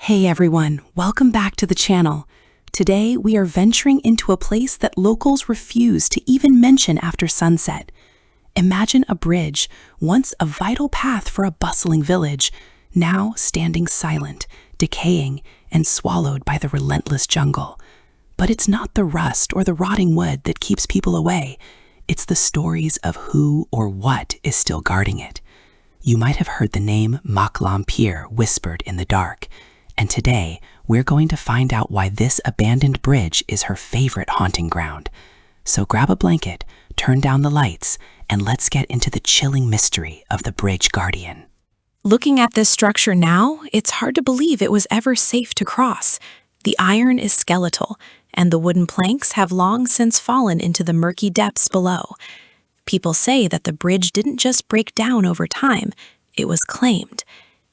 Hey everyone, welcome back to the channel. Today we are venturing into a place that locals refuse to even mention after sunset. Imagine a bridge, once a vital path for a bustling village, now standing silent, decaying, and swallowed by the relentless jungle. But it's not the rust or the rotting wood that keeps people away. It's the stories of who or what is still guarding it. You might have heard the name Lampir whispered in the dark. And today, we're going to find out why this abandoned bridge is her favorite haunting ground. So grab a blanket, turn down the lights, and let's get into the chilling mystery of the Bridge Guardian. Looking at this structure now, it's hard to believe it was ever safe to cross. The iron is skeletal, and the wooden planks have long since fallen into the murky depths below. People say that the bridge didn't just break down over time, it was claimed.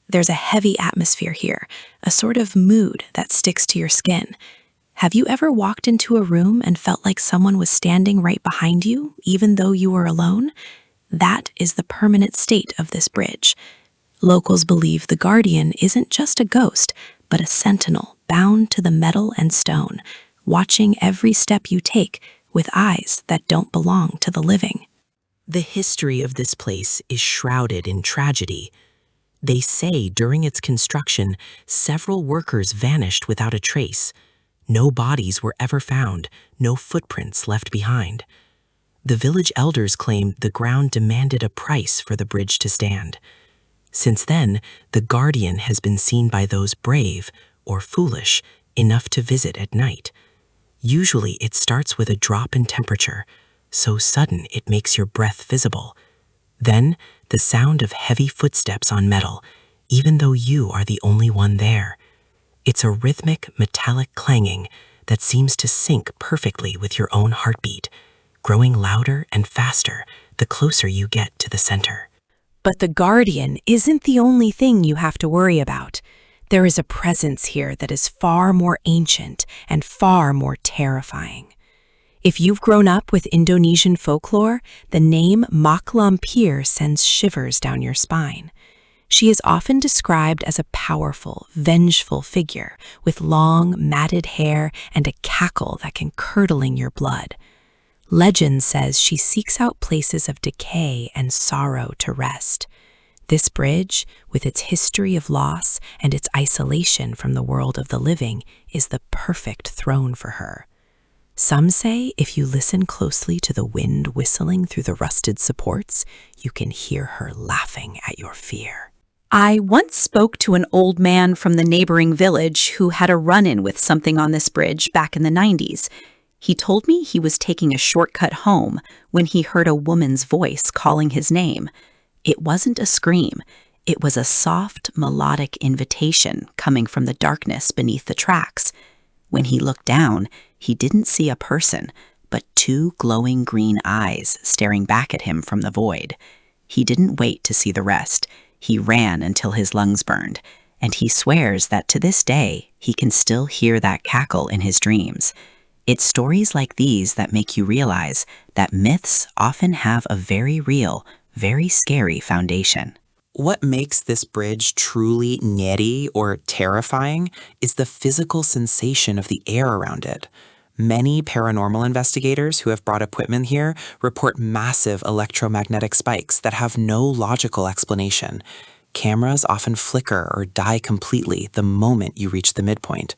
There's a heavy atmosphere here, a sort of mood that sticks to your skin. Have you ever walked into a room and felt like someone was standing right behind you, even though you were alone? That is the permanent state of this bridge. Locals believe the guardian isn't just a ghost, but a sentinel bound to the metal and stone, watching every step you take with eyes that don't belong to the living. The history of this place is shrouded in tragedy. They say during its construction, several workers vanished without a trace. No bodies were ever found, no footprints left behind. The village elders claim the ground demanded a price for the bridge to stand. Since then, the guardian has been seen by those brave, or foolish, enough to visit at night. Usually it starts with a drop in temperature, so sudden it makes your breath visible. Then, the sound of heavy footsteps on metal, even though you are the only one there. It's a rhythmic, metallic clanging that seems to sync perfectly with your own heartbeat, growing louder and faster the closer you get to the center. But the guardian isn't the only thing you have to worry about. There is a presence here that is far more ancient and far more terrifying. If you've grown up with Indonesian folklore, the name Lampir sends shivers down your spine. She is often described as a powerful, vengeful figure with long, matted hair and a cackle that can curdling your blood. Legend says she seeks out places of decay and sorrow to rest. This bridge, with its history of loss and its isolation from the world of the living, is the perfect throne for her. Some say if you listen closely to the wind whistling through the rusted supports, you can hear her laughing at your fear. I once spoke to an old man from the neighboring village who had a run-in with something on this bridge back in the 90s. He told me he was taking a shortcut home when he heard a woman's voice calling his name. It wasn't a scream. It was a soft, melodic invitation coming from the darkness beneath the tracks. When he looked down, he didn't see a person, but two glowing green eyes staring back at him from the void. He didn't wait to see the rest. He ran until his lungs burned, and he swears that to this day, he can still hear that cackle in his dreams. It's stories like these that make you realize that myths often have a very real, very scary foundation. What makes this bridge truly ngeri or terrifying is the physical sensation of the air around it. Many paranormal investigators who have brought equipment here report massive electromagnetic spikes that have no logical explanation. Cameras often flicker or die completely the moment you reach the midpoint.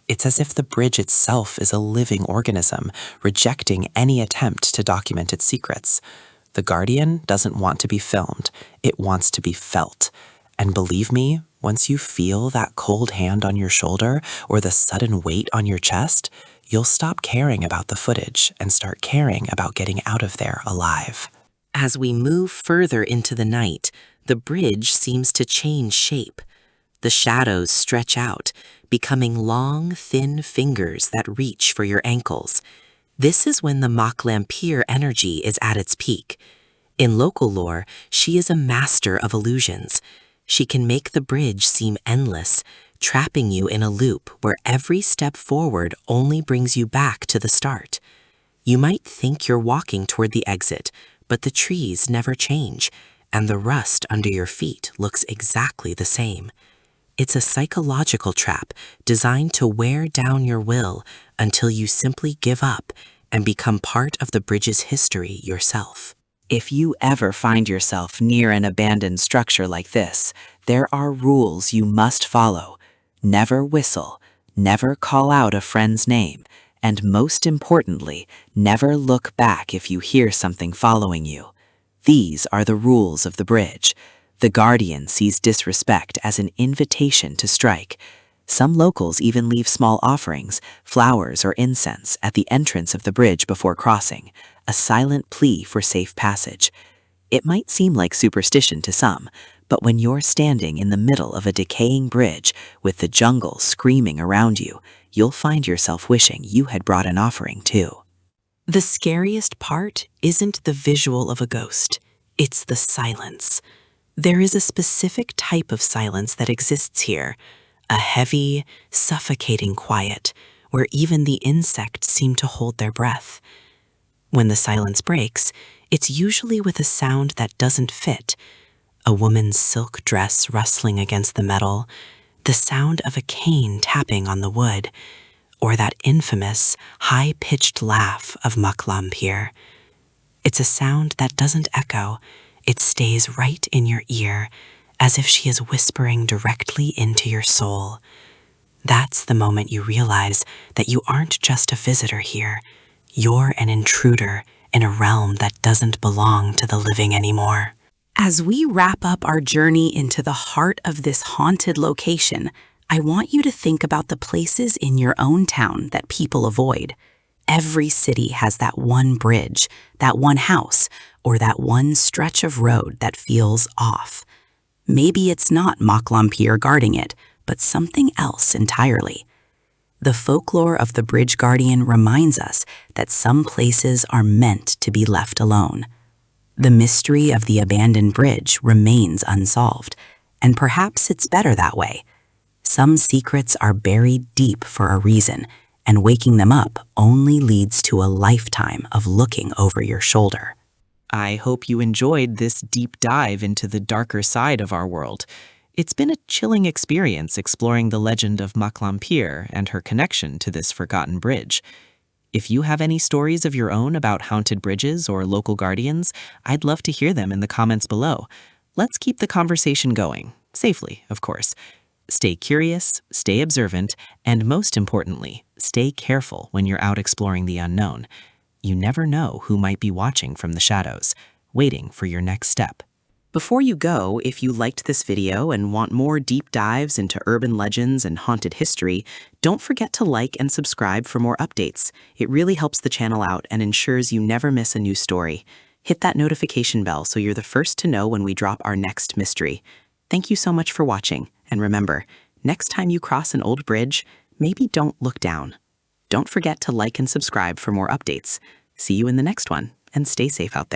It's as if the bridge itself is a living organism, rejecting any attempt to document its secrets. The Guardian doesn't want to be filmed, it wants to be felt. And believe me, once you feel that cold hand on your shoulder or the sudden weight on your chest, you'll stop caring about the footage and start caring about getting out of there alive. As we move further into the night, the bridge seems to change shape. The shadows stretch out, becoming long, thin fingers that reach for your ankles. This is when the Lampir energy is at its peak. In local lore, she is a master of illusions. She can make the bridge seem endless, trapping you in a loop where every step forward only brings you back to the start. You might think you're walking toward the exit, but the trees never change, and the rust under your feet looks exactly the same. It's a psychological trap designed to wear down your will until you simply give up and become part of the bridge's history yourself. If you ever find yourself near an abandoned structure like this, there are rules you must follow. Never whistle, never call out a friend's name, and most importantly, never look back if you hear something following you. These are the rules of the bridge. The guardian sees disrespect as an invitation to strike. Some locals even leave small offerings, flowers or incense at the entrance of the bridge before crossing, a silent plea for safe passage. It might seem like superstition to some, but when you're standing in the middle of a decaying bridge with the jungle screaming around you, you'll find yourself wishing you had brought an offering too. The scariest part isn't the visual of a ghost, it's the silence. There is a specific type of silence that exists here, a heavy, suffocating quiet, where even the insects seem to hold their breath. When the silence breaks, it's usually with a sound that doesn't fit. A woman's silk dress rustling against the metal, the sound of a cane tapping on the wood, or that infamous, high-pitched laugh of Lampir. It's a sound that doesn't echo, it stays right in your ear, as if she is whispering directly into your soul. That's the moment you realize that you aren't just a visitor here, you're an intruder in a realm that doesn't belong to the living anymore. As we wrap up our journey into the heart of this haunted location, I want you to think about the places in your own town that people avoid. Every city has that one bridge, that one house, or that one stretch of road that feels off. Maybe it's not Lampir guarding it, but something else entirely. The folklore of the bridge guardian reminds us that some places are meant to be left alone. The mystery of the abandoned bridge remains unsolved, and perhaps it's better that way. Some secrets are buried deep for a reason, and waking them up only leads to a lifetime of looking over your shoulder. I hope you enjoyed this deep dive into the darker side of our world. It's been a chilling experience exploring the legend of Lampir and her connection to this forgotten bridge. If you have any stories of your own about haunted bridges or local guardians, I'd love to hear them in the comments below. Let's keep the conversation going, safely, of course. Stay curious, stay observant, and most importantly, stay careful when you're out exploring the unknown. You never know who might be watching from the shadows, waiting for your next step. Before you go, if you liked this video and want more deep dives into urban legends and haunted history, don't forget to like and subscribe for more updates. It really helps the channel out and ensures you never miss a new story. Hit that notification bell so you're the first to know when we drop our next mystery. Thank you so much for watching, and remember, next time you cross an old bridge, maybe don't look down. Don't forget to like and subscribe for more updates. See you in the next one, and stay safe out there.